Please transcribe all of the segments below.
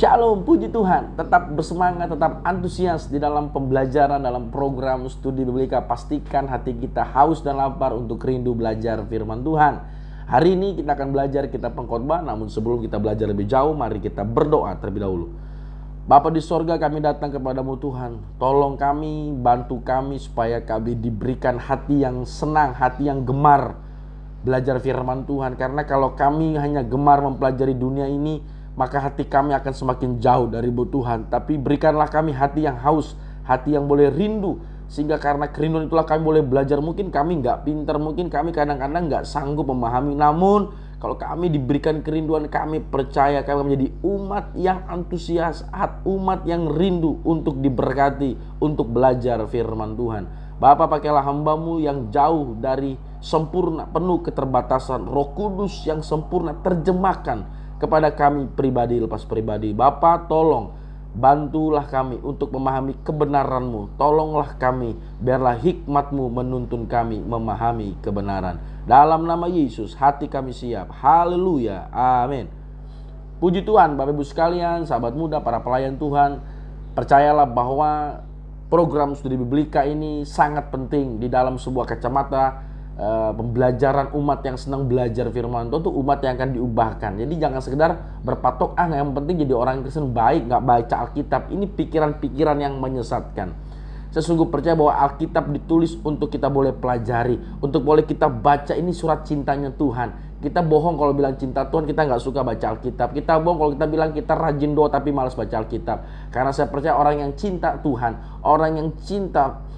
Shalom, puji Tuhan. Tetap bersemangat, tetap antusias di dalam pembelajaran dalam program studi Biblika. Pastikan hati kita haus dan lapar untuk rindu belajar firman Tuhan. Hari ini kita akan belajar kitab Pengkhotbah, namun sebelum kita belajar lebih jauh, mari kita berdoa terlebih dahulu. Bapa di sorga, kami datang kepadamu Tuhan. Tolong kami, bantu kami supaya kami diberikan hati yang senang, hati yang gemar belajar firman Tuhan. Karena kalau kami hanya gemar mempelajari dunia ini, maka hati kami akan semakin jauh dari Tuhan. Tapi berikanlah kami hati yang haus, hati yang boleh rindu, sehingga karena kerinduan itulah kami boleh belajar. Mungkin kami nggak pintar, mungkin kami kadang-kadang nggak sanggup memahami, namun kalau kami diberikan kerinduan, kami percaya kami menjadi umat yang antusias, umat yang rindu untuk diberkati, untuk belajar firman Tuhan. Bapa, pakailah hamba-Mu yang jauh dari sempurna, penuh keterbatasan. Roh Kudus yang sempurna terjemahkan kepada kami pribadi lepas pribadi. Bapa, tolong bantulah kami untuk memahami kebenaran-Mu. Tolonglah kami, biarlah hikmat-Mu menuntun kami memahami kebenaran. Dalam nama Yesus, hati kami siap. Haleluya, amin. Puji Tuhan, Bapak Ibu sekalian, sahabat muda, para pelayan Tuhan. Percayalah bahwa program studi Biblika ini sangat penting di dalam sebuah kacamata pembelajaran umat yang senang belajar firman Tuhan, itu umat yang akan diubahkan. Jadi jangan sekedar berpatok, yang penting jadi orang Kristen baik, gak baca Alkitab. Ini pikiran-pikiran yang menyesatkan. Saya sungguh percaya bahwa Alkitab ditulis untuk kita boleh pelajari, untuk boleh kita baca. Ini surat cintanya Tuhan. Kita bohong kalau bilang cinta Tuhan, kita gak suka baca Alkitab. Kita bohong kalau kita bilang kita rajin doa tapi malas baca Alkitab. Karena saya percaya orang yang cinta Tuhan, orang yang cinta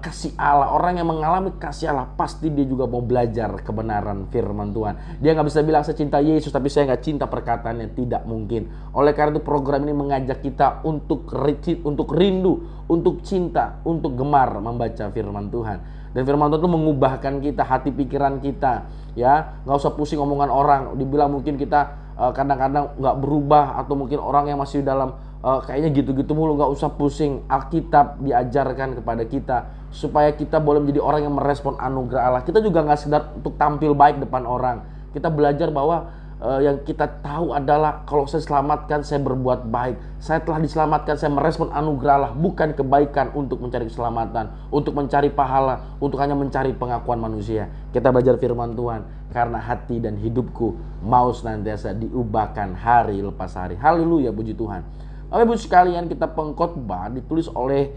kasih Allah, orang yang mengalami kasih Allah, pasti dia juga mau belajar kebenaran firman Tuhan. Dia gak bisa bilang saya cinta Yesus tapi saya gak cinta perkataannya. Tidak mungkin. Oleh karena itu program ini mengajak kita untuk rindu, untuk cinta, untuk gemar membaca firman Tuhan. Dan firman Tuhan itu mengubahkan kita, hati pikiran kita, ya. Gak usah pusing omongan orang. Dibilang mungkin kita kadang-kadang gak berubah, atau mungkin orang yang masih dalam kayaknya gitu-gitu mulu. Gak usah pusing. Alkitab diajarkan kepada kita supaya kita boleh menjadi orang yang merespon anugerah Allah. Kita juga gak sekedar untuk tampil baik depan orang. Kita belajar bahwa yang kita tahu adalah kalau saya selamatkan, saya berbuat baik. Saya telah diselamatkan, saya merespon anugerah Allah, bukan kebaikan untuk mencari keselamatan, untuk mencari pahala, untuk hanya mencari pengakuan manusia. Kita belajar firman Tuhan karena hati dan hidupku mau senantiasa diubahkan hari lepas hari. Haleluya, puji Tuhan. Bapak Ibu sekalian, kitab Pengkhotbah ditulis oleh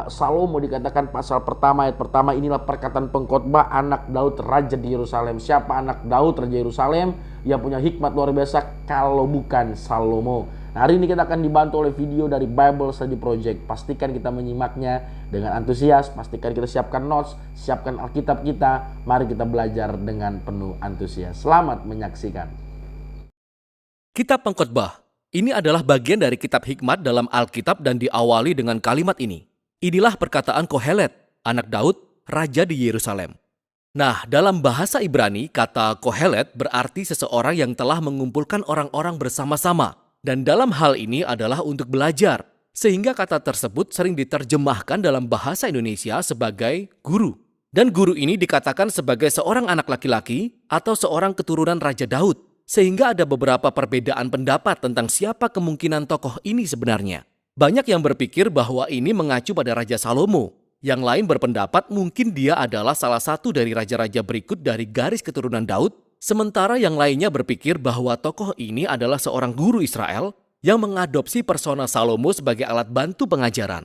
Salomo, dikatakan pasal pertama ayat pertama, inilah perkataan Pengkhotbah anak Daud raja di Yerusalem. Siapa anak Daud raja Yerusalem yang punya hikmat luar biasa kalau bukan Salomo? Nah, hari ini kita akan dibantu oleh video dari Bible Study Project. Pastikan kita menyimaknya dengan antusias, pastikan kita siapkan notes, siapkan Alkitab kita. Mari kita belajar dengan penuh antusias. Selamat menyaksikan. Kitab Pengkhotbah ini adalah bagian dari kitab hikmat dalam Alkitab dan diawali dengan kalimat ini. Inilah perkataan Kohelet, anak Daud, raja di Yerusalem. Nah, dalam bahasa Ibrani, kata Kohelet berarti seseorang yang telah mengumpulkan orang-orang bersama-sama. Dan dalam hal ini adalah untuk belajar. Sehingga kata tersebut sering diterjemahkan dalam bahasa Indonesia sebagai guru. Dan guru ini dikatakan sebagai seorang anak laki-laki atau seorang keturunan Raja Daud. Sehingga ada beberapa perbedaan pendapat tentang siapa kemungkinan tokoh ini sebenarnya. Banyak yang berpikir bahwa ini mengacu pada Raja Salomo. Yang lain berpendapat mungkin dia adalah salah satu dari raja-raja berikut dari garis keturunan Daud. Sementara yang lainnya berpikir bahwa tokoh ini adalah seorang guru Israel yang mengadopsi persona Salomo sebagai alat bantu pengajaran.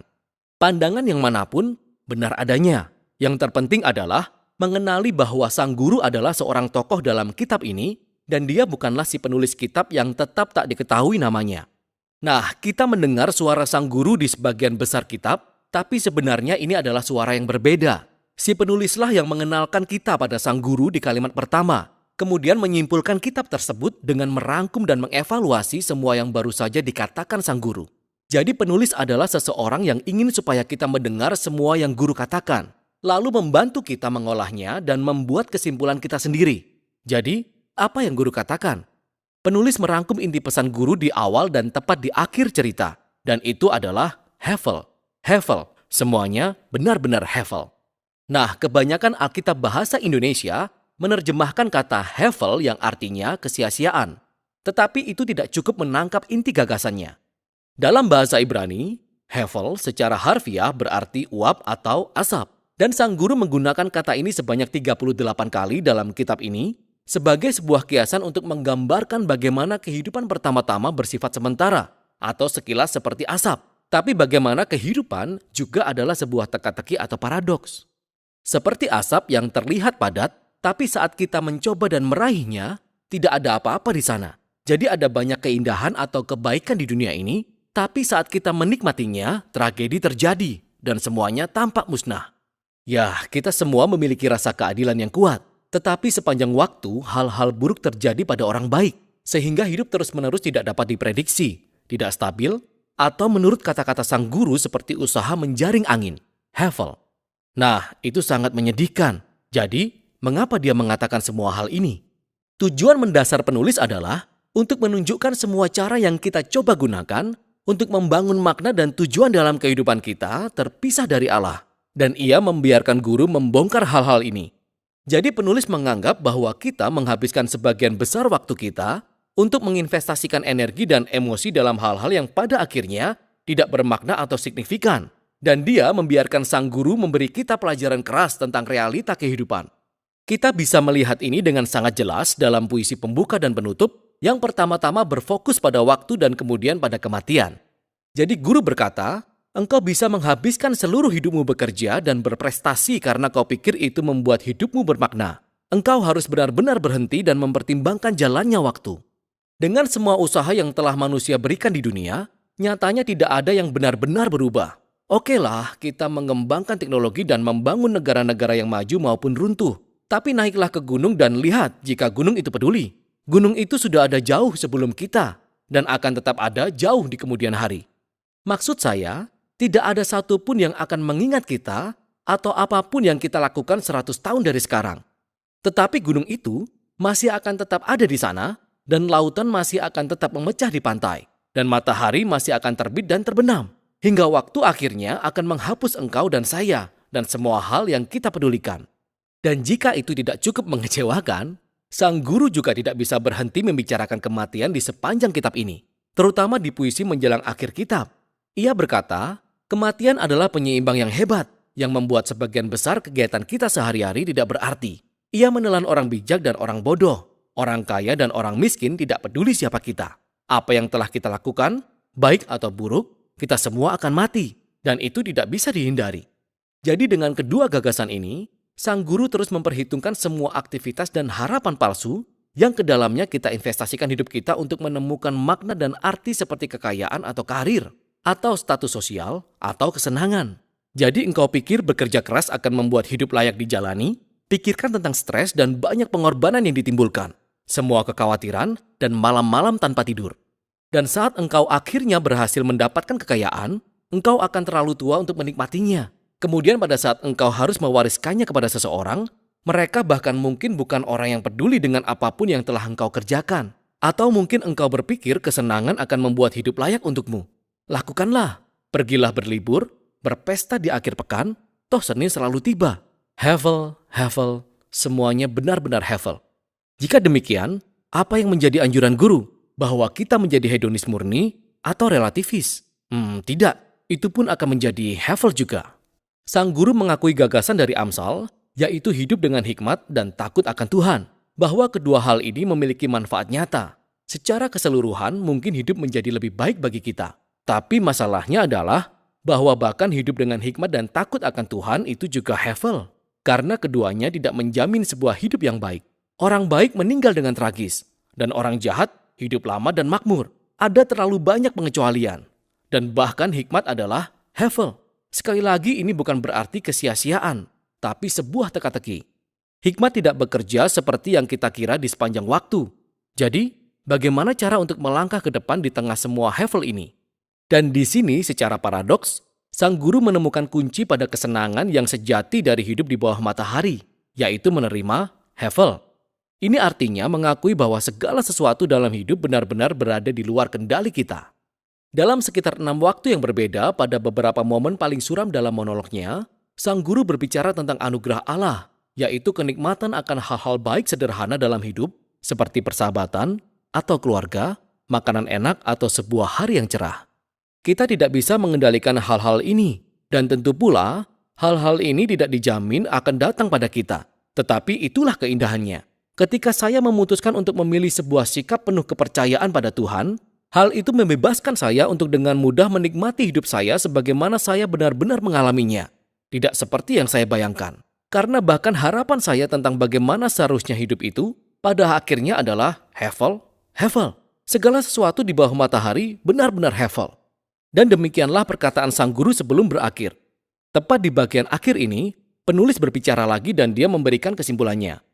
Pandangan yang manapun benar adanya. Yang terpenting adalah mengenali bahwa sang guru adalah seorang tokoh dalam kitab ini, dan dia bukanlah si penulis kitab yang tetap tak diketahui namanya. Nah, kita mendengar suara sang guru di sebagian besar kitab, tapi sebenarnya ini adalah suara yang berbeda. Si penulislah yang mengenalkan kita pada sang guru di kalimat pertama, kemudian menyimpulkan kitab tersebut dengan merangkum dan mengevaluasi semua yang baru saja dikatakan sang guru. Jadi penulis adalah seseorang yang ingin supaya kita mendengar semua yang guru katakan, lalu membantu kita mengolahnya dan membuat kesimpulan kita sendiri. Jadi, apa yang guru katakan? Penulis merangkum inti pesan guru di awal dan tepat di akhir cerita. Dan itu adalah Hevel. Hevel. Semuanya benar-benar Hevel. Nah, kebanyakan Alkitab bahasa Indonesia menerjemahkan kata Hevel yang artinya kesia-siaan. Tetapi itu tidak cukup menangkap inti gagasannya. Dalam bahasa Ibrani, hevel secara harfiah berarti uap atau asap. Dan sang guru menggunakan kata ini sebanyak 38 kali dalam kitab ini sebagai sebuah kiasan untuk menggambarkan bagaimana kehidupan pertama-tama bersifat sementara atau sekilas seperti asap. Tapi bagaimana kehidupan juga adalah sebuah teka-teki atau paradoks. Seperti asap yang terlihat padat, tapi saat kita mencoba dan meraihnya, tidak ada apa-apa di sana. Jadi ada banyak keindahan atau kebaikan di dunia ini, tapi saat kita menikmatinya, tragedi terjadi dan semuanya tampak musnah. Ya, kita semua memiliki rasa keadilan yang kuat. Tetapi sepanjang waktu, hal-hal buruk terjadi pada orang baik. Sehingga hidup terus-menerus tidak dapat diprediksi, tidak stabil, atau menurut kata-kata sang guru seperti usaha menjaring angin. Hevel. Nah, itu sangat menyedihkan. Jadi, mengapa dia mengatakan semua hal ini? Tujuan mendasar penulis adalah untuk menunjukkan semua cara yang kita coba gunakan untuk membangun makna dan tujuan dalam kehidupan kita terpisah dari Allah. Dan ia membiarkan guru membongkar hal-hal ini. Jadi penulis menganggap bahwa kita menghabiskan sebagian besar waktu kita untuk menginvestasikan energi dan emosi dalam hal-hal yang pada akhirnya tidak bermakna atau signifikan. Dan dia membiarkan sang guru memberi kita pelajaran keras tentang realita kehidupan. Kita bisa melihat ini dengan sangat jelas dalam puisi pembuka dan penutup yang pertama-tama berfokus pada waktu dan kemudian pada kematian. Jadi guru berkata, engkau bisa menghabiskan seluruh hidupmu bekerja dan berprestasi karena kau pikir itu membuat hidupmu bermakna. Engkau harus benar-benar berhenti dan mempertimbangkan jalannya waktu. Dengan semua usaha yang telah manusia berikan di dunia, nyatanya tidak ada yang benar-benar berubah. Okelah, kita mengembangkan teknologi dan membangun negara-negara yang maju maupun runtuh. Tapi naiklah ke gunung dan lihat jika gunung itu peduli. Gunung itu sudah ada jauh sebelum kita dan akan tetap ada jauh di kemudian hari. Maksud saya, tidak ada satupun yang akan mengingat kita atau apapun yang kita lakukan 100 tahun dari sekarang. Tetapi gunung itu masih akan tetap ada di sana dan lautan masih akan tetap memecah di pantai. Dan matahari masih akan terbit dan terbenam. Hingga waktu akhirnya akan menghapus engkau dan saya dan semua hal yang kita pedulikan. Dan jika itu tidak cukup mengecewakan, sang guru juga tidak bisa berhenti membicarakan kematian di sepanjang kitab ini. Terutama di puisi menjelang akhir kitab. Ia berkata, kematian adalah penyeimbang yang hebat, yang membuat sebagian besar kegiatan kita sehari-hari tidak berarti. Ia menelan orang bijak dan orang bodoh, orang kaya dan orang miskin tidak peduli siapa kita. Apa yang telah kita lakukan, baik atau buruk, kita semua akan mati, dan itu tidak bisa dihindari. Jadi dengan kedua gagasan ini, sang guru terus memperhitungkan semua aktivitas dan harapan palsu yang ke dalamnya kita investasikan hidup kita untuk menemukan makna dan arti seperti kekayaan atau karir, atau status sosial, atau kesenangan. Jadi engkau pikir bekerja keras akan membuat hidup layak dijalani? Pikirkan tentang stres dan banyak pengorbanan yang ditimbulkan. Semua kekhawatiran dan malam-malam tanpa tidur. Dan saat engkau akhirnya berhasil mendapatkan kekayaan, engkau akan terlalu tua untuk menikmatinya. Kemudian pada saat engkau harus mewariskannya kepada seseorang, mereka bahkan mungkin bukan orang yang peduli dengan apapun yang telah engkau kerjakan. Atau mungkin engkau berpikir kesenangan akan membuat hidup layak untukmu. Lakukanlah, pergilah berlibur, berpesta di akhir pekan, toh Senin selalu tiba. Hevel, semuanya benar-benar hevel. Jika demikian, apa yang menjadi anjuran guru? Bahwa kita menjadi hedonis murni atau relativis? Tidak, itu pun akan menjadi hevel juga. Sang guru mengakui gagasan dari Amsal, yaitu hidup dengan hikmat dan takut akan Tuhan. Bahwa kedua hal ini memiliki manfaat nyata. Secara keseluruhan mungkin hidup menjadi lebih baik bagi kita. Tapi masalahnya adalah bahwa bahkan hidup dengan hikmat dan takut akan Tuhan itu juga hevel. Karena keduanya tidak menjamin sebuah hidup yang baik. Orang baik meninggal dengan tragis. Dan orang jahat hidup lama dan makmur. Ada terlalu banyak pengecualian. Dan bahkan hikmat adalah hevel. Sekali lagi ini bukan berarti kesia-siaan. Tapi sebuah teka-teki. Hikmat tidak bekerja seperti yang kita kira di sepanjang waktu. Jadi, bagaimana cara untuk melangkah ke depan di tengah semua hevel ini? Dan di sini secara paradoks, sang guru menemukan kunci pada kesenangan yang sejati dari hidup di bawah matahari, yaitu menerima hevel. Ini artinya mengakui bahwa segala sesuatu dalam hidup benar-benar berada di luar kendali kita. Dalam sekitar 6 waktu yang berbeda pada beberapa momen paling suram dalam monolognya, sang guru berbicara tentang anugerah Allah, yaitu kenikmatan akan hal-hal baik sederhana dalam hidup, seperti persahabatan, atau keluarga, makanan enak atau sebuah hari yang cerah. Kita tidak bisa mengendalikan hal-hal ini, dan tentu pula hal-hal ini tidak dijamin akan datang pada kita. Tetapi itulah keindahannya. Ketika saya memutuskan untuk memilih sebuah sikap penuh kepercayaan pada Tuhan, hal itu membebaskan saya untuk dengan mudah menikmati hidup saya sebagaimana saya benar-benar mengalaminya. Tidak seperti yang saya bayangkan. Karena bahkan harapan saya tentang bagaimana seharusnya hidup itu, pada akhirnya adalah hevel. Segala sesuatu di bawah matahari benar-benar hevel. Dan demikianlah perkataan sang guru sebelum berakhir. Tepat di bagian akhir ini, penulis berbicara lagi dan dia memberikan kesimpulannya.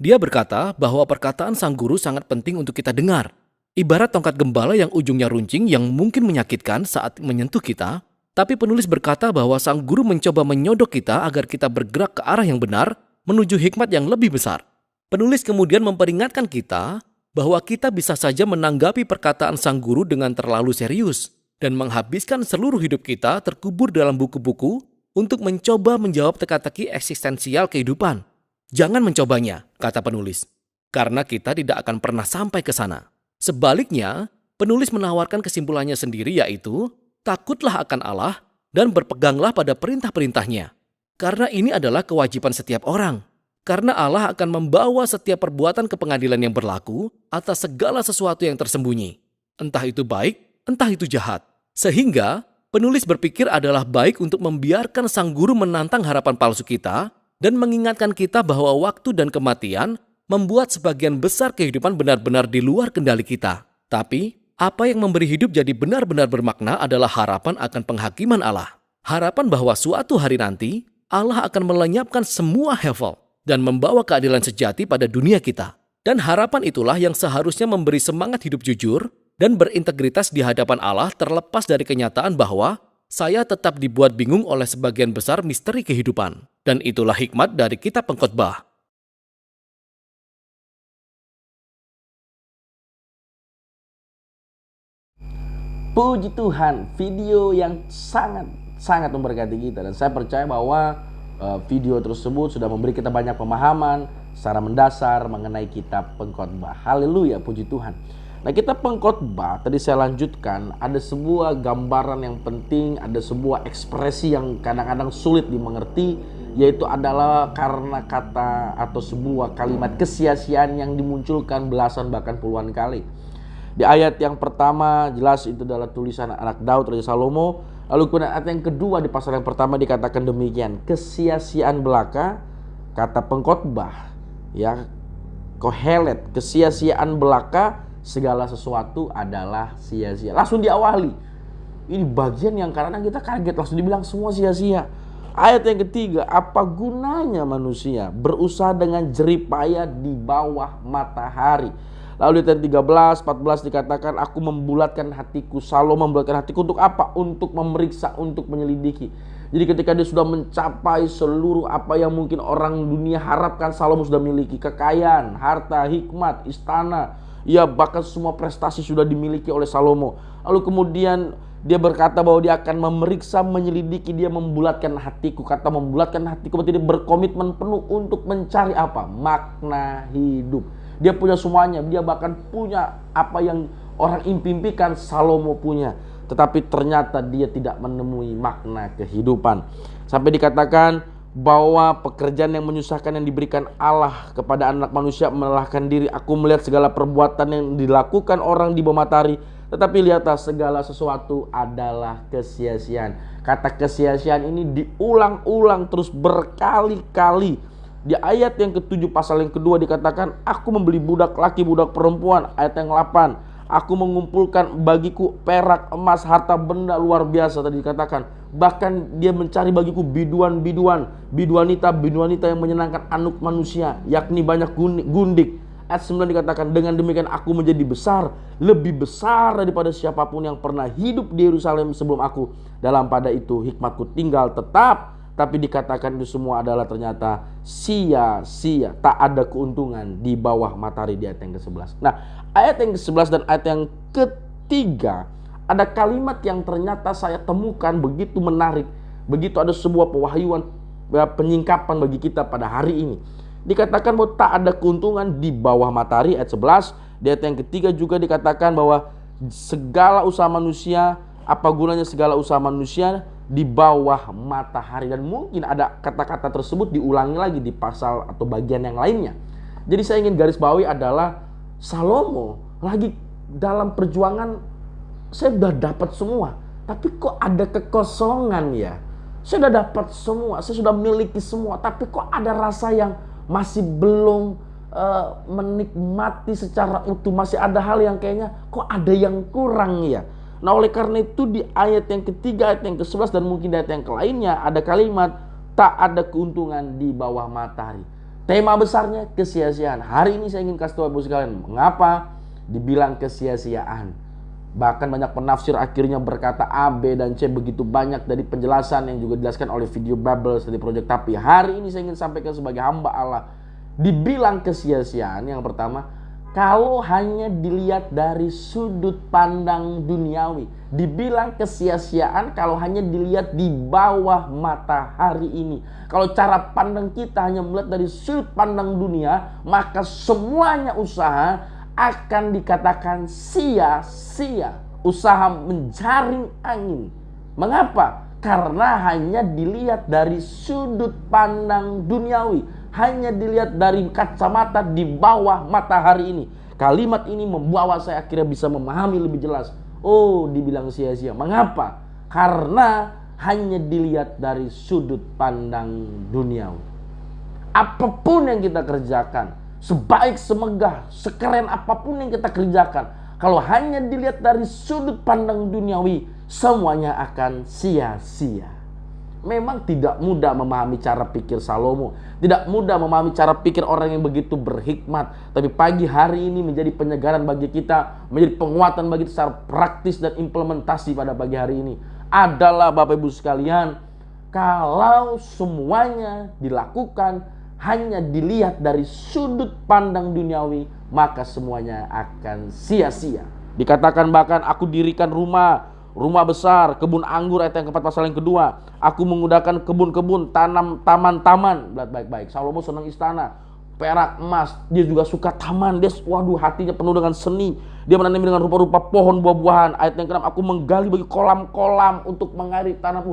Dia berkata bahwa perkataan sang guru sangat penting untuk kita dengar. Ibarat tongkat gembala yang ujungnya runcing yang mungkin menyakitkan saat menyentuh kita, tapi penulis berkata bahwa sang guru mencoba menyodok kita agar kita bergerak ke arah yang benar menuju hikmat yang lebih besar. Penulis kemudian memperingatkan kita bahwa kita bisa saja menanggapi perkataan sang guru dengan terlalu serius dan menghabiskan seluruh hidup kita terkubur dalam buku-buku untuk mencoba menjawab teka-teki eksistensial kehidupan. Jangan mencobanya, kata penulis, karena kita tidak akan pernah sampai ke sana. Sebaliknya, penulis menawarkan kesimpulannya sendiri yaitu, takutlah akan Allah dan berpeganglah pada perintah-perintahnya. Karena ini adalah kewajiban setiap orang. Karena Allah akan membawa setiap perbuatan ke pengadilan yang berlaku atas segala sesuatu yang tersembunyi. Entah itu baik, entah itu jahat. Sehingga penulis berpikir adalah baik untuk membiarkan sang guru menantang harapan palsu kita dan mengingatkan kita bahwa waktu dan kematian membuat sebagian besar kehidupan benar-benar di luar kendali kita. Tapi apa yang memberi hidup jadi benar-benar bermakna adalah harapan akan penghakiman Allah. Harapan bahwa suatu hari nanti Allah akan melenyapkan semua hevel dan membawa keadilan sejati pada dunia kita. Dan harapan itulah yang seharusnya memberi semangat hidup jujur dan berintegritas di hadapan Allah terlepas dari kenyataan bahwa saya tetap dibuat bingung oleh sebagian besar misteri kehidupan. Dan itulah hikmat dari kitab Pengkhotbah. Puji Tuhan, video yang sangat memberkati kita. Dan saya percaya bahwa video tersebut sudah memberi kita banyak pemahaman secara mendasar mengenai kitab Pengkhotbah. Haleluya, puji Tuhan. Nah, kitab Pengkhotbah tadi saya lanjutkan, ada sebuah gambaran yang penting, ada sebuah ekspresi yang kadang-kadang sulit dimengerti, yaitu adalah karena kata atau sebuah kalimat kesia-siaan yang dimunculkan belasan bahkan puluhan kali. Di ayat yang pertama jelas itu adalah tulisan anak Daud, Raja Salomo. Lalu kemudian ayat yang kedua di pasal yang pertama dikatakan demikian, kesia-siaan belaka, kata Pengkhotbah, ya, Kohelet, kesia-siaan belaka, segala sesuatu adalah sia-sia. Langsung diawali. Ini bagian yang kadang-kadang kita kaget, langsung dibilang semua sia-sia. Ayat yang ketiga, apa gunanya manusia berusaha dengan jeripaya di bawah matahari. Lalu di ayat 13, 14 dikatakan, aku membulatkan hatiku. Salomo membulatkan hatiku untuk apa? Untuk memeriksa, untuk menyelidiki. Jadi ketika dia sudah mencapai seluruh apa yang mungkin orang dunia harapkan, Salomo sudah miliki. Kekayaan, harta, hikmat, istana, ya bahkan semua prestasi sudah dimiliki oleh Salomo. Lalu kemudian dia berkata bahwa dia akan memeriksa, menyelidiki, dia membulatkan hatiku. Kata membulatkan hatiku berarti dia berkomitmen penuh untuk mencari apa? Makna hidup. Dia punya semuanya, dia bahkan punya apa yang orang impikan Salomo punya. Tetapi ternyata dia tidak menemui makna kehidupan. Sampai dikatakan bahwa pekerjaan yang menyusahkan yang diberikan Allah kepada anak manusia melelahkan diri. Aku melihat segala perbuatan yang dilakukan orang di bawah matahari, tetapi lihatlah segala sesuatu adalah kesia-siaan. Kata kesia-siaan ini diulang-ulang terus berkali-kali. Di ayat yang ke-7 pasal yang kedua dikatakan, aku membeli budak laki budak perempuan. Ayat yang 8, aku mengumpulkan bagiku perak, emas, harta benda luar biasa tadi dikatakan. Bahkan dia mencari bagiku biduanita yang menyenangkan anak manusia, yakni banyak gundik. Ayat 9 dikatakan, dengan demikian aku menjadi besar, lebih besar daripada siapapun yang pernah hidup di Yerusalem sebelum aku. Dalam pada itu hikmatku tinggal tetap. Tapi dikatakan itu semua adalah ternyata sia-sia, tak ada keuntungan di bawah matahari di ayat yang ke-11. Nah, ayat yang ke-11 dan ayat yang ketiga, ada kalimat yang ternyata saya temukan begitu menarik. Begitu ada sebuah pewahyuan, penyingkapan bagi kita pada hari ini. Dikatakan bahwa tak ada keuntungan di bawah matahari, ayat 11. Di ayat yang ketiga juga dikatakan bahwa segala usaha manusia, apa gunanya segala usaha manusia di bawah matahari. Dan mungkin ada kata-kata tersebut diulangi lagi di pasal atau bagian yang lainnya. Jadi saya ingin garis bawahi adalah Salomo lagi dalam perjuangan, saya sudah dapat semua, tapi kok ada kekosongan ya. Saya sudah dapat semua, saya sudah memiliki semua, tapi kok ada rasa yang masih belum menikmati secara utuh. Masih ada hal yang kayaknya kok ada yang kurang ya. Nah oleh karena itu di ayat yang ketiga, ayat yang ke-11 dan mungkin di ayat yang lainnya ada kalimat tak ada keuntungan di bawah matahari. Tema besarnya kesia-siaan. Hari ini saya ingin kasih tahu Bapak sekalian mengapa dibilang kesia-siaan. Bahkan banyak penafsir akhirnya berkata A, B, dan C. Begitu banyak dari penjelasan yang juga dijelaskan oleh video Bible dari Project Tapi. Hari ini saya ingin sampaikan sebagai hamba Allah, dibilang kesia-siaan yang pertama, kalau hanya dilihat dari sudut pandang duniawi. Dibilang kesia-siaan kalau hanya dilihat di bawah matahari ini. Kalau cara pandang kita hanya melihat dari sudut pandang dunia, maka semuanya usaha akan dikatakan sia-sia. Usaha menjaring angin. Mengapa? Karena hanya dilihat dari sudut pandang duniawi. Hanya dilihat dari kacamata di bawah matahari ini. Kalimat ini membawa saya akhirnya bisa memahami lebih jelas. Oh, dibilang sia-sia. Mengapa? Karena hanya dilihat dari sudut pandang duniawi. Apapun yang kita kerjakan, sebaik, semegah, sekeren apapun yang kita kerjakan, kalau hanya dilihat dari sudut pandang duniawi, semuanya akan sia-sia. Memang tidak mudah memahami cara pikir Salomo, tidak mudah memahami cara pikir orang yang begitu berhikmat. Tapi pagi hari ini menjadi penyegaran bagi kita, menjadi penguatan bagi kita secara praktis dan implementasi pada pagi hari ini adalah Bapak Ibu sekalian, kalau semuanya dilakukan hanya dilihat dari sudut pandang duniawi, maka semuanya akan sia-sia. Dikatakan bahkan aku dirikan rumah besar, kebun anggur, ayat yang keempat pasal yang kedua. Aku mengudahkan kebun-kebun, tanam taman-taman. Lihat baik-baik, Salomo senang istana, perak, emas. Dia juga suka taman. Dia hatinya penuh dengan seni. Dia menanami dengan rupa-rupa pohon buah-buahan. Ayat yang keenam, aku menggali bagi kolam-kolam untuk mengairi tanah.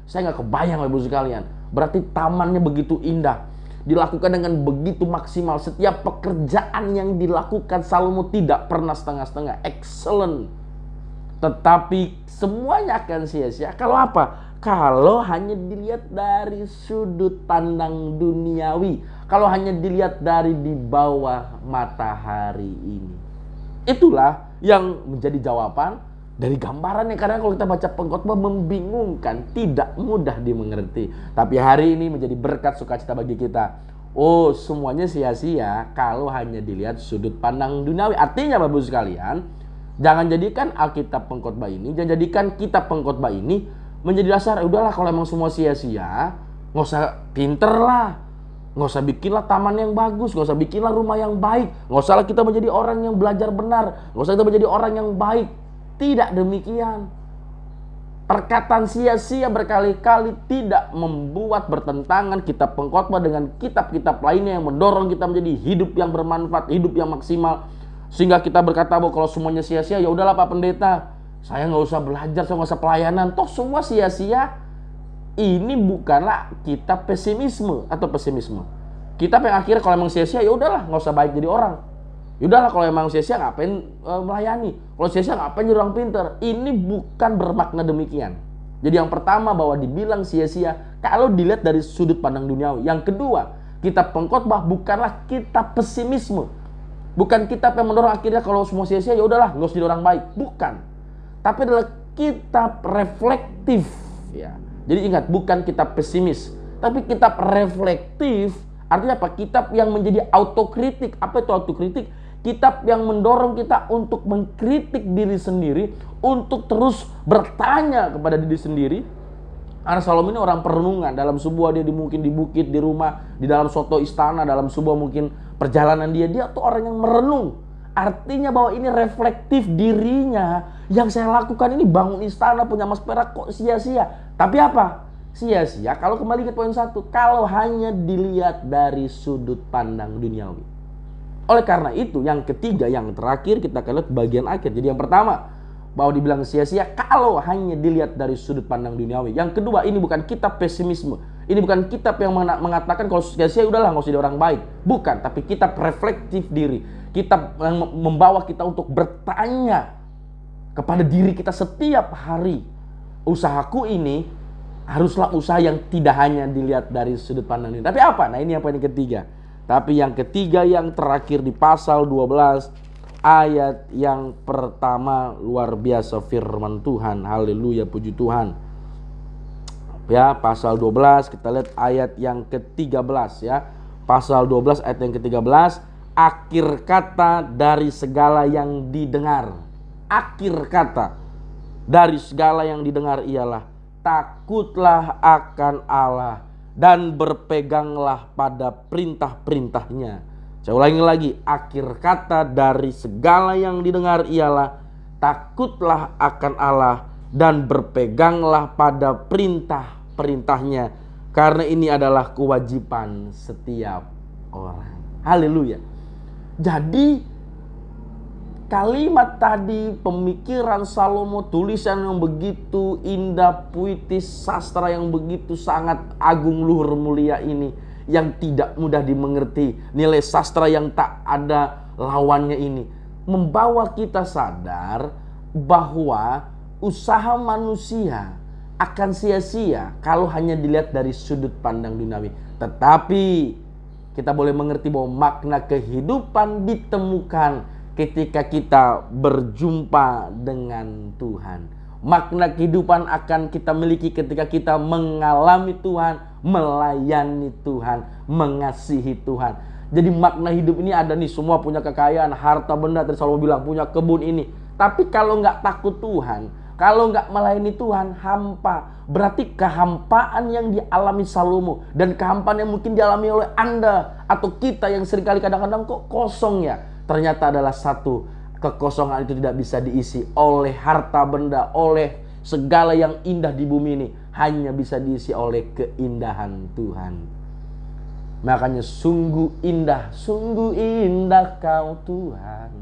Saya nggak kebayang Ibu sekalian. Berarti tamannya begitu indah, dilakukan dengan begitu maksimal. Setiap pekerjaan yang dilakukan Salomo tidak pernah setengah-setengah, excellent. Tetapi semuanya akan sia-sia. Kalau apa? Kalau hanya dilihat dari sudut pandang duniawi. Kalau hanya dilihat dari di bawah matahari ini. Itulah yang menjadi jawaban dari gambarannya. Karena kalau kita baca pengkhotbah membingungkan, tidak mudah dimengerti. Tapi hari ini menjadi berkat sukacita bagi kita. Oh, semuanya sia-sia kalau hanya dilihat sudut pandang duniawi. Artinya Bapak Ibu sekalian, jangan jadikan Alkitab pengkhotbah ini, jangan jadikan kitab pengkhotbah ini menjadi dasar. Udahlah kalau emang semua sia-sia, nggak usah pinter lah, nggak usah bikinlah taman yang bagus, nggak usah bikinlah rumah yang baik, nggak usahlah kita menjadi orang yang belajar benar, nggak usah kita menjadi orang yang baik. Tidak demikian. Perkataan sia-sia berkali-kali tidak membuat bertentangan kitab pengkhotbah dengan kitab-kitab lainnya yang mendorong kita menjadi hidup yang bermanfaat, hidup yang maksimal. Sehingga kita berkata bahwa kalau semuanya sia-sia, ya udahlah Pak Pendeta, saya nggak usah belajar, saya nggak usah pelayanan, toh semua sia-sia. Ini bukanlah kitab pesimisme atau pesimisme. Kitab yang akhirnya kalau emang sia-sia, ya udahlah nggak usah baik jadi orang. Ya udahlah kalau emang sia-sia ngapain melayani? Kalau sia-sia ngapain jadi orang pinter? Ini bukan bermakna demikian. Jadi yang pertama bahwa dibilang sia-sia kalau dilihat dari sudut pandang duniawi. Yang kedua, kitab pengkhotbah bukanlah kitab pesimisme. Bukan kitab yang mendorong akhirnya kalau semua sia-sia ya udahlah nggak usah jadi orang baik. Bukan. Tapi adalah kitab reflektif ya. Jadi ingat, bukan kitab pesimis, tapi kitab reflektif. Artinya apa? Kitab yang menjadi autokritik. Apa itu autokritik? Kitab yang mendorong kita untuk mengkritik diri sendiri, untuk terus bertanya kepada diri sendiri. Karena Salomo ini orang perenungan. Dalam sebuah dia mungkin di bukit, di rumah, di dalam suatu istana, dalam sebuah mungkin perjalanan dia tuh orang yang merenung. Artinya bahwa ini reflektif dirinya. Yang saya lakukan ini bangun istana, punya emas perak, kok sia-sia. Tapi apa? Sia-sia kalau kembali ke poin 1, kalau hanya dilihat dari sudut pandang duniawi. Oleh karena itu, yang ketiga, yang terakhir, kita akan lihat bagian akhir. Jadi yang pertama, bahwa dibilang sia-sia kalau hanya dilihat dari sudut pandang duniawi. Yang kedua, ini bukan kitab pesimisme. Ini bukan kitab yang mengatakan kalau sia-sia udahlah nggak usah jadi orang baik. Bukan, tapi kitab reflektif diri. Kitab yang membawa kita untuk bertanya kepada diri kita setiap hari. Usahaku ini haruslah usaha yang tidak hanya dilihat dari sudut pandang ini. Tapi apa? Nah, ini yang poin ketiga. Tapi yang ketiga, yang terakhir di pasal 12 ayat yang pertama, luar biasa firman Tuhan. Haleluya, puji Tuhan. Ya, pasal 12 kita lihat ayat yang ke-13 ya. Pasal 12 ayat yang ke-13, akhir kata dari segala yang didengar. Akhir kata dari segala yang didengar ialah takutlah akan Allah dan berpeganglah pada perintah-perintahnya. Saya ulangi lagi, akhir kata dari segala yang didengar ialah takutlah akan Allah dan berpeganglah pada perintah-perintahnya, karena ini adalah kewajiban setiap orang. Haleluya. Jadi kalimat tadi, pemikiran Salomo, tulisan yang begitu indah, puitis, sastra yang begitu sangat agung, luhur, mulia ini, yang tidak mudah dimengerti, nilai sastra yang tak ada lawannya ini, membawa kita sadar bahwa usaha manusia akan sia-sia kalau hanya dilihat dari sudut pandang duniawi. Tetapi kita boleh mengerti bahwa makna kehidupan ditemukan ketika kita berjumpa dengan Tuhan. Makna kehidupan akan kita miliki ketika kita mengalami Tuhan, melayani Tuhan, mengasihi Tuhan. Jadi makna hidup ini ada nih, semua punya kekayaan, harta benda, tadi Salomo bilang punya kebun ini. Tapi kalau nggak takut Tuhan, kalau nggak melayani Tuhan, hampa. Berarti kehampaan yang dialami Salomo dan kehampaan yang mungkin dialami oleh Anda atau kita yang seringkali kadang-kadang kok kosong ya, ternyata adalah satu, kekosongan itu tidak bisa diisi oleh harta benda, oleh segala yang indah di bumi ini. Hanya bisa diisi oleh keindahan Tuhan. Makanya sungguh indah kau Tuhan.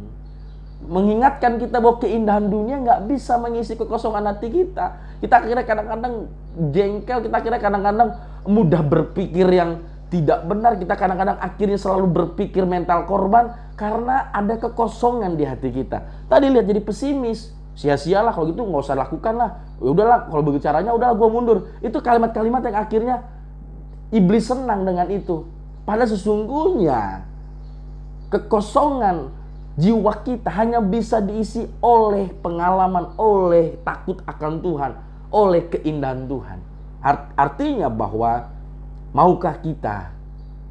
Mengingatkan kita bahwa keindahan dunia nggak bisa mengisi kekosongan hati kita. Kita akhirnya kadang-kadang jengkel, kita akhirnya kadang-kadang mudah berpikir yang tidak benar. Kita kadang-kadang akhirnya selalu berpikir mental korban karena ada kekosongan di hati kita. Tadi lihat jadi pesimis, sia-sialah kalau gitu, nggak usah lakukan lah. Ya udahlah, kalau begitu caranya udahlah gue mundur. Itu kalimat-kalimat yang akhirnya iblis senang dengan itu. Padahal sesungguhnya kekosongan jiwa kita hanya bisa diisi oleh pengalaman, oleh takut akan Tuhan, oleh keindahan Tuhan. Artinya bahwa maukah kita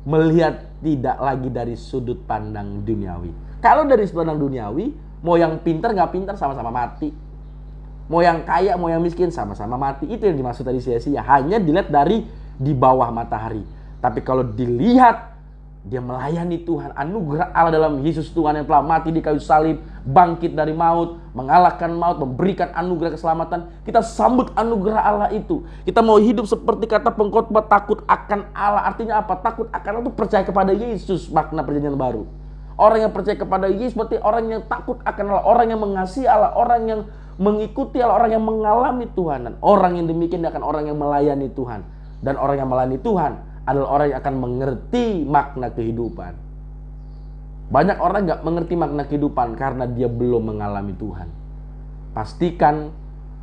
melihat tidak lagi dari sudut pandang duniawi? Kalau dari sudut pandang duniawi, mau yang pintar nggak pintar sama-sama mati. Mau yang kaya, mau yang miskin sama-sama mati. Itu yang dimaksud tadi sia-sia. Hanya dilihat dari di bawah matahari. Tapi kalau dilihat dia melayani Tuhan, anugerah Allah dalam Yesus Tuhan yang telah mati di kayu salib, bangkit dari maut, mengalahkan maut, memberikan anugerah keselamatan. Kita sambut anugerah Allah itu. Kita mau hidup seperti kata pengkhotbah, takut akan Allah. Artinya apa? Takut akan Allah itu percaya kepada Yesus, makna perjanjian baru. Orang yang percaya kepada Yesus berarti orang yang takut akan Allah, orang yang mengasihi Allah, orang yang mengikuti Allah, orang yang mengalami Tuhan. Dan orang yang demikian akan orang yang melayani Tuhan. Dan orang yang melayani Tuhan adalah orang yang akan mengerti makna kehidupan. Banyak orang gak mengerti makna kehidupan karena dia belum mengalami Tuhan. Pastikan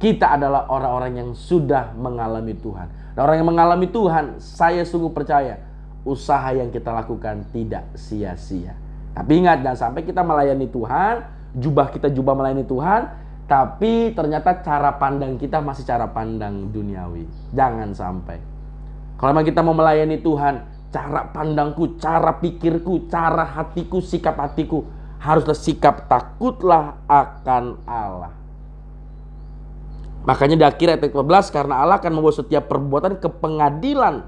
kita adalah orang-orang yang sudah mengalami Tuhan. Dan orang yang mengalami Tuhan, saya sungguh percaya usaha yang kita lakukan tidak sia-sia. Tapi ingat, jangan sampai kita melayani Tuhan, jubah kita jubah melayani Tuhan, tapi ternyata cara pandang kita masih cara pandang duniawi. Jangan sampai. Kalau memang kita mau melayani Tuhan, cara pandangku, cara pikirku, cara hatiku, sikap hatiku haruslah sikap takutlah akan Allah. Makanya di akhir ayat 14, karena Allah akan membawa setiap perbuatan ke pengadilan.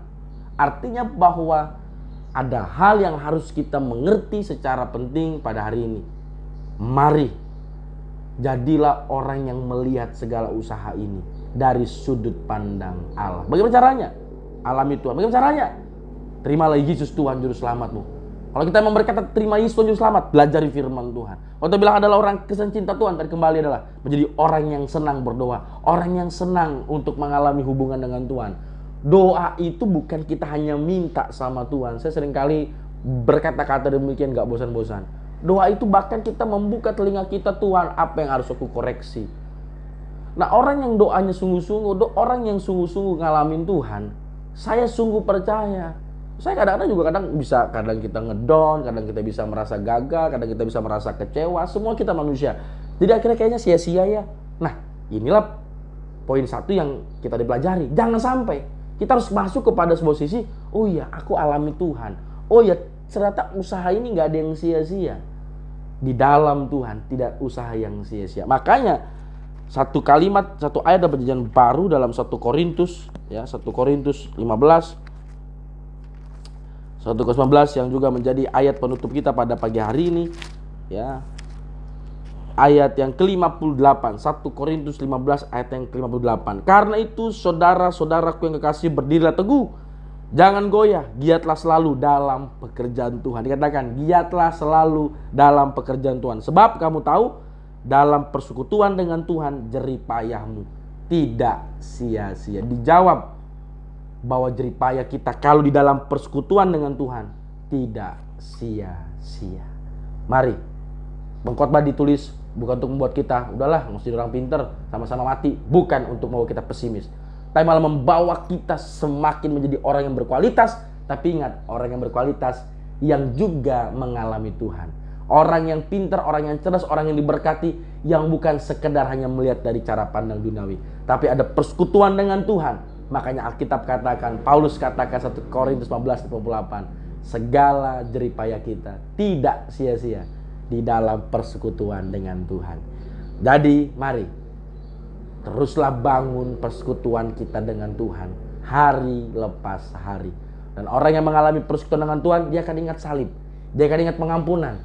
Artinya bahwa ada hal yang harus kita mengerti secara penting pada hari ini. Mari, jadilah orang yang melihat segala usaha ini dari sudut pandang Allah. Bagaimana caranya? Alami Tuhan. Bagaimana caranya? Terimalah Yesus Tuhan Juru Selamatmu. Kalau kita memang berkata terima Yesus Juru Selamat, belajar firman Tuhan. Kalau kita bilang adalah orang Kristen cinta Tuhan, tadi kembali adalah menjadi orang yang senang berdoa, orang yang senang untuk mengalami hubungan dengan Tuhan. Doa itu bukan kita hanya minta sama Tuhan. Saya seringkali berkata-kata demikian, gak bosan-bosan. Doa itu bahkan kita membuka telinga kita, Tuhan, apa yang harus aku koreksi. Nah, orang yang doanya sungguh-sungguh, orang yang sungguh-sungguh ngalamin Tuhan, saya sungguh percaya. Saya kadang-kadang juga kadang kita ngedown, kadang kita bisa merasa gagal, kadang kita bisa merasa kecewa. Semua kita manusia. Jadi akhirnya kayaknya sia-sia ya. Nah, inilah poin satu yang kita dipelajari. Jangan sampai kita harus masuk kepada sebuah sisi, oh iya, aku alami Tuhan. Oh iya, ternyata usaha ini gak ada yang sia-sia. Di dalam Tuhan tidak usaha yang sia-sia. Makanya satu kalimat, satu ayat dalam perjanjian baru dalam 1 Korintus ya, 1 Korintus 15 1 Korintus 15 yang juga menjadi ayat penutup kita pada pagi hari ini ya. Ayat yang ke-58, 1 Korintus 15 ayat yang ke-58. Karena itu saudara-saudaraku yang kekasih, berdirilah teguh, jangan goyah, giatlah selalu dalam pekerjaan Tuhan. Dikatakan giatlah selalu dalam pekerjaan Tuhan, sebab kamu tahu dalam persekutuan dengan Tuhan jerih payahmu tidak sia-sia. Dijawab bahwa jerih payah kita kalau di dalam persekutuan dengan Tuhan tidak sia-sia. Mari, pengkhotbah ditulis bukan untuk membuat kita udahlah mesti orang pinter sama-sama mati, bukan untuk membawa kita pesimis, tapi malah membawa kita semakin menjadi orang yang berkualitas. Tapi ingat, orang yang berkualitas yang juga mengalami Tuhan, orang yang pintar, orang yang cerdas, orang yang diberkati, yang bukan sekedar hanya melihat dari cara pandang duniawi, tapi ada persekutuan dengan Tuhan. Makanya Alkitab katakan, Paulus katakan 1 Korintus 15:28, segala jerih payah kita tidak sia-sia di dalam persekutuan dengan Tuhan. Jadi mari teruslah bangun persekutuan kita dengan Tuhan hari lepas hari. Dan orang yang mengalami persekutuan dengan Tuhan, dia akan ingat salib, dia akan ingat pengampunan,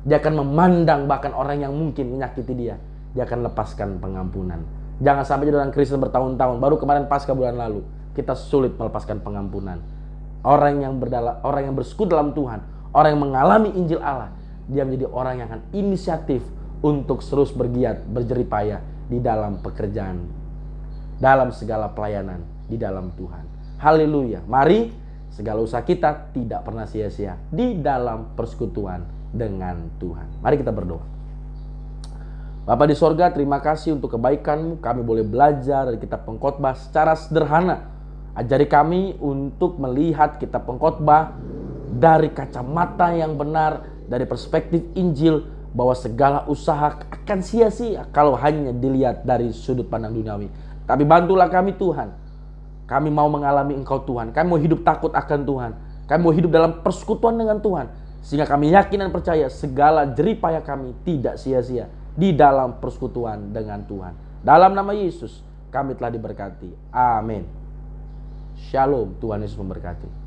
dia akan memandang bahkan orang yang mungkin menyakiti dia akan lepaskan pengampunan. Jangan sampai jadi orang Kristen bertahun-tahun, baru kemarin Paskah bulan lalu kita sulit melepaskan pengampunan. Orang yang bersekutu dalam Tuhan, orang yang mengalami Injil Allah, dia menjadi orang yang akan inisiatif untuk terus bergiat, berjerih payah di dalam pekerjaan, dalam segala pelayanan di dalam Tuhan. Haleluya. Mari segala usaha kita tidak pernah sia-sia di dalam persekutuan dengan Tuhan. Mari kita berdoa. Bapa di sorga, terima kasih untuk kebaikan-Mu. Kami boleh belajar dari kitab Pengkhotbah secara sederhana. Ajari kami untuk melihat kitab Pengkhotbah dari kacamata yang benar, dari perspektif Injil, bahwa segala usaha akan sia-sia kalau hanya dilihat dari sudut pandang duniawi. Tapi bantulah kami Tuhan. Kami mau mengalami Engkau Tuhan. Kami mau hidup takut akan Tuhan. Kami mau hidup dalam persekutuan dengan Tuhan. Sehingga kami yakin dan percaya segala jerih payah kami tidak sia-sia di dalam persekutuan dengan Tuhan. Dalam nama Yesus kami telah diberkati. Amin. Shalom. Tuhan Yesus memberkati.